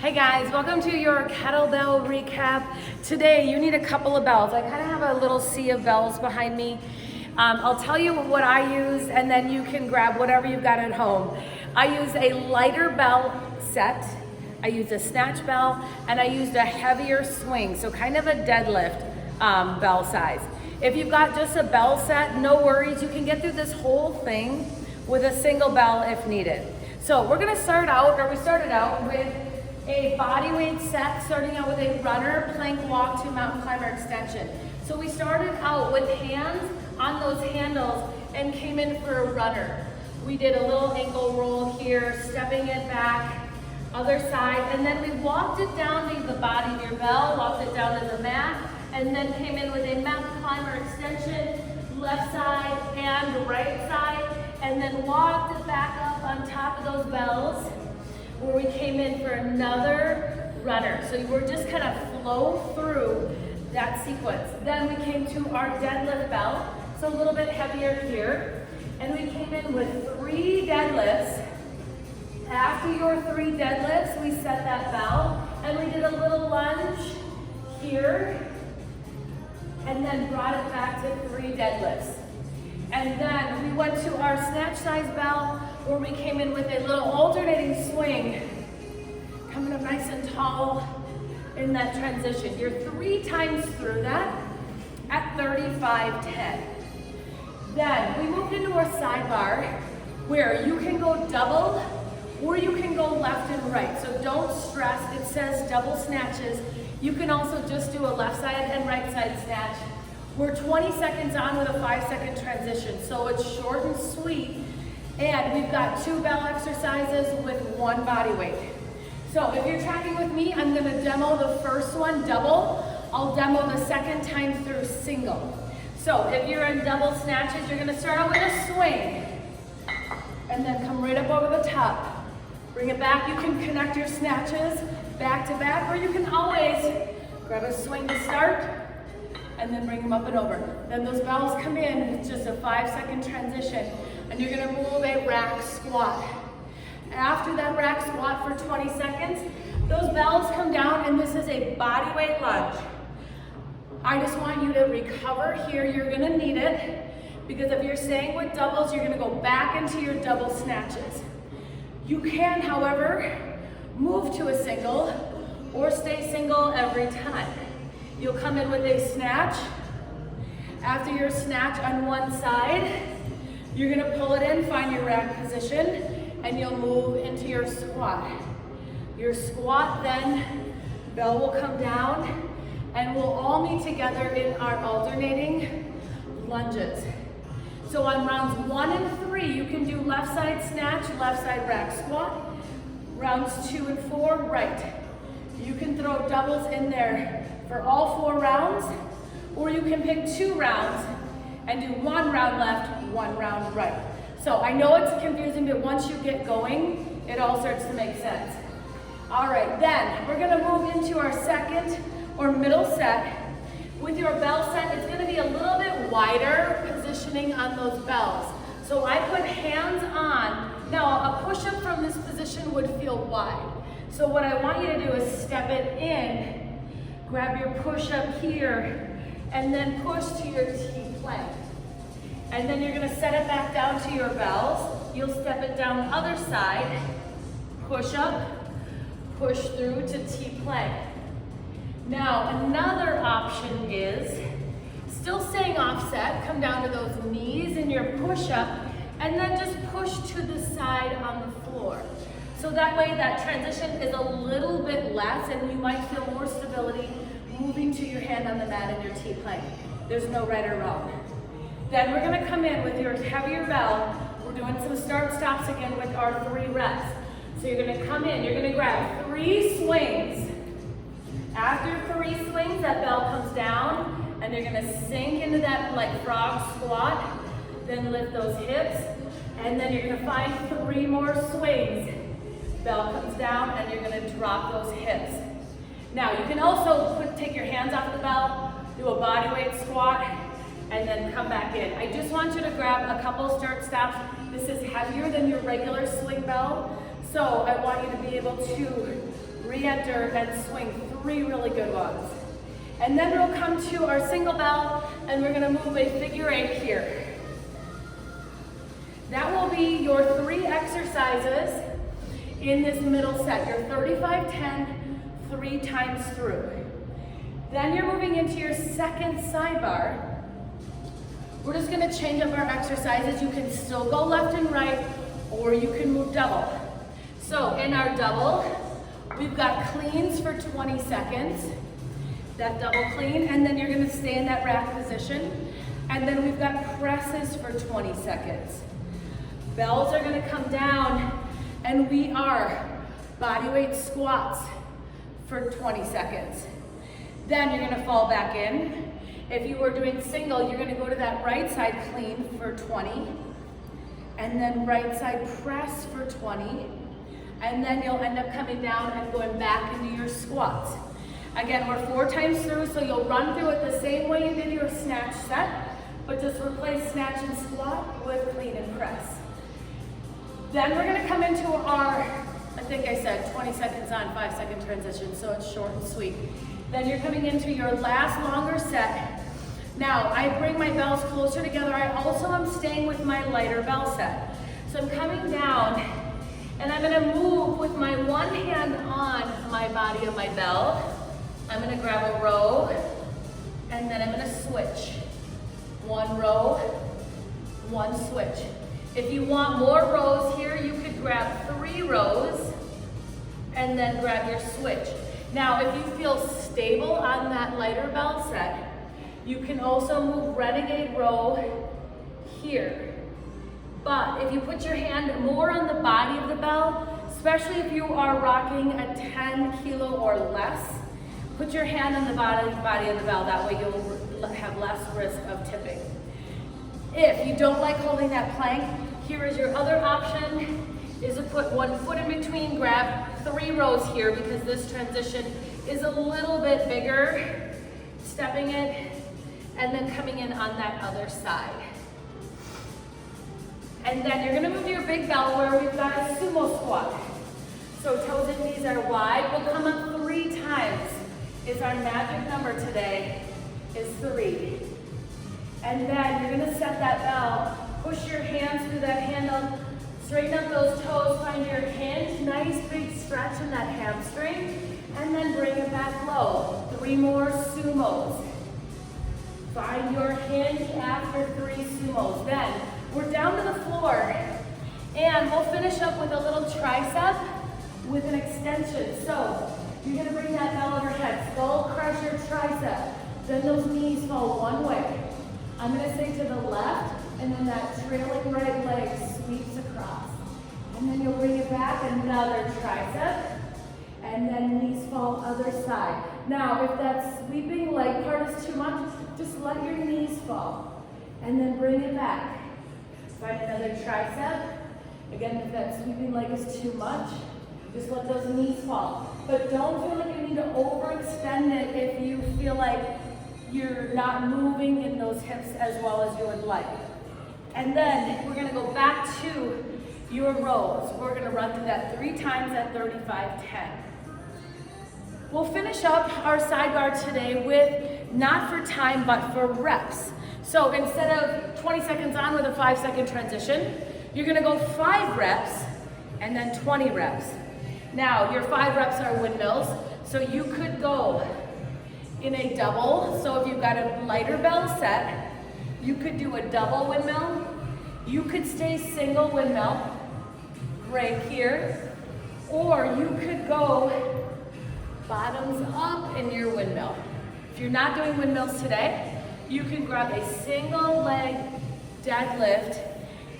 Hey guys, welcome to your Kettlebell Recap. Today you need a couple of bells. I kind of have a little sea of bells behind me. I'll tell you what I use and then you can grab whatever you've got at home. I use a lighter bell set, I use a snatch bell, and I used a heavier swing, so kind of a deadlift bell size. If you've got just a bell set, no worries, you can get through this whole thing with a single bell if needed. So we started out with a body weight set, starting out with a runner, plank walk to mountain climber extension. So we started out with hands on those handles and came in for a runner. We did a little ankle roll here, stepping it back, other side, and then we walked it down to the body of your bell, walked it down to the mat, and then came in with a mountain climber extension, left side and right side, and then walked it back up on top of those bells, where we came in for another runner. So we're just kind of flow through that sequence. Then we came to our deadlift bell, so a little bit heavier here. And we came in with 3 deadlifts. After your 3 deadlifts, we set that bell, and we did a little lunge here, and then brought it back to 3 deadlifts. And then we went to our snatch size bell, where we came in with a little alternating swing, coming up nice and tall in that transition. You're 3 times through that at 35-10. Then we moved into our sidebar, where you can go double or you can go left and right. So don't stress, it says double snatches. You can also just do a left side and right side snatch. We're 20 seconds on with a 5-second transition, so it's short and sweet. And we've got 2 bell exercises with 1 body weight. So if you're tracking with me, I'm gonna demo the first one, double. I'll demo the second time through single. So if you're in double snatches, you're gonna start out with a swing, and then come right up over the top. Bring it back. You can connect your snatches back to back, or you can always grab a swing to start, and then bring them up and over. Then those bells come in with just a 5-second transition, and you're gonna move a rack squat. After that rack squat for 20 seconds, those bells come down, and this is a body weight lunge. I just want you to recover here. You're gonna need it, because if you're staying with doubles, you're gonna go back into your double snatches. You can, however, move to a single or stay single every time. You'll come in with a snatch. After your snatch on one side, you're gonna pull it in, find your rack position, and you'll move into your squat. Your squat, then bell will come down, and we'll all meet together in our alternating lunges. So on rounds 1 and 3, you can do left side snatch, left side rack squat. Rounds 2 and 4, right. You can throw doubles in there for all 4 rounds, or you can pick 2 rounds and do 1 round left, 1 round right. So I know it's confusing, but once you get going, it all starts to make sense. All right, then we're gonna move into our second or middle set. With your bell set, it's gonna be a little bit wider positioning on those bells. So I put hands on. Now a push-up from this position would feel wide. So what I want you to do is step it in, grab your push-up here, and then push to your T-plank. And then you're gonna set it back down to your bells. You'll step it down the other side, push up, push through to T-plank. Now, another option is still staying offset, come down to those knees in your push-up, and then just push to the side on the floor. So that way that transition is a little bit less, and you might feel more stability moving to your hand on the mat in your T-plank. There's no right or wrong. Then we're gonna come in with your heavier bell. We're doing some start-stops again with our 3 reps. So you're gonna come in, you're gonna grab 3 swings. After 3 swings, that bell comes down, and you're gonna sink into that like frog squat, then lift those hips, and then you're gonna find 3 more swings. Bell comes down, and you're gonna drop those hips. Now, you can also take your hands off the bell, do a body weight squat, and then come back in. I just want you to grab a couple start stops. This is heavier than your regular swing bell, so I want you to be able to re-enter, and swing. 3 really good ones. And then we'll come to our single bell, and we're gonna move a figure 8 here. That will be your 3 exercises in this middle set. Your 35-10, 3 times through. Then you're moving into your second sidebar. We're just gonna change up our exercises. You can still go left and right, or you can move double. So in our double, we've got cleans for 20 seconds, that double clean, and then you're gonna stay in that rack position. And then we've got presses for 20 seconds. Bells are gonna come down, and we are bodyweight squats for 20 seconds. Then you're gonna fall back in. If you were doing single, you're gonna go to that right side clean for 20, and then right side press for 20, and then you'll end up coming down and going back into your squats. Again, we're 4 times through, so you'll run through it the same way you did your snatch set, but just replace snatch and squat with clean and press. Then we're gonna come into our, I think I said 20 seconds on, 5-second transition, so it's short and sweet. Then you're coming into your last longer set. Now, I bring my bells closer together. I also am staying with my lighter bell set. So I'm coming down, and I'm gonna move with my one hand on my body of my bell. I'm gonna grab a row, and then I'm gonna switch. 1 row, 1 switch. If you want more rows here, you could grab 3 rows, and then grab your switch. Now, if you feel stable on that lighter bell set, you can also move renegade row here. But if you put your hand more on the body of the bell, especially if you are rocking a 10 kilo or less, put your hand on the body of the bell. That way you'll have less risk of tipping. If you don't like holding that plank, here is your other option, is to put 1 foot in between, grab 3 rows here because this transition is a little bit bigger, stepping it, and then coming in on that other side. And then you're gonna move to your big bell where we've got a sumo squat. So toes and knees are wide. We'll come up 3 times. It's our magic number today, is 3. And then you're gonna set that bell, push your hands through that handle, straighten up those toes, find your hinge, nice big stretch in that hamstring, and then bring it back low. 3 more sumos. Find your hinge after 3 sumos. Then we're down to the floor, and we'll finish up with a little tricep with an extension. So you're gonna bring that bell overhead, skull crush your tricep. Then those knees fall one way. I'm gonna say to the left, and then that trailing right leg sweeps across. And then you'll bring it back, another tricep, and then knees fall other side. Now, if that sweeping leg part is too much, just let your knees fall, and then bring it back. Find another tricep. Again, if that sweeping leg is too much, just let those knees fall. But don't feel like you need to overextend it if you feel like you're not moving in those hips as well as you would like. And then we're gonna go back to your rows. We're gonna run through that 3 times at 35-10. We'll finish up our sidebar today with not for time, but for reps. So instead of 20 seconds on with a 5-second transition, you're gonna go 5 reps and then 20 reps. Now, your 5 reps are windmills, so you could go in a double. So if you've got a lighter bell set, you could do a double windmill. You could stay single windmill, right here, or you could go bottoms up in your windmill. If you're not doing windmills today, you can grab a single leg deadlift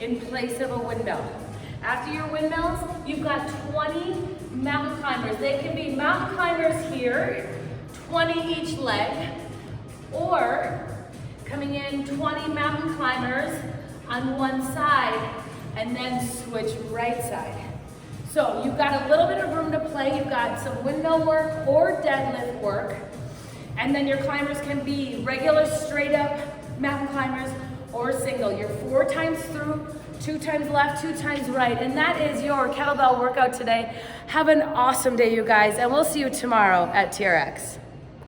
in place of a windmill. After your windmills, you've got 20 mountain climbers. They can be mountain climbers here, 20 each leg, or coming in 20 mountain climbers on one side and then switch right side. So you've got a little bit of room to play. You've got some windmill work or deadlift work. And then your climbers can be regular straight up mountain climbers or single. You're 4 times through, 2 times left, 2 times right. And that is your kettlebell workout today. Have an awesome day, you guys, and we'll see you tomorrow at TRX.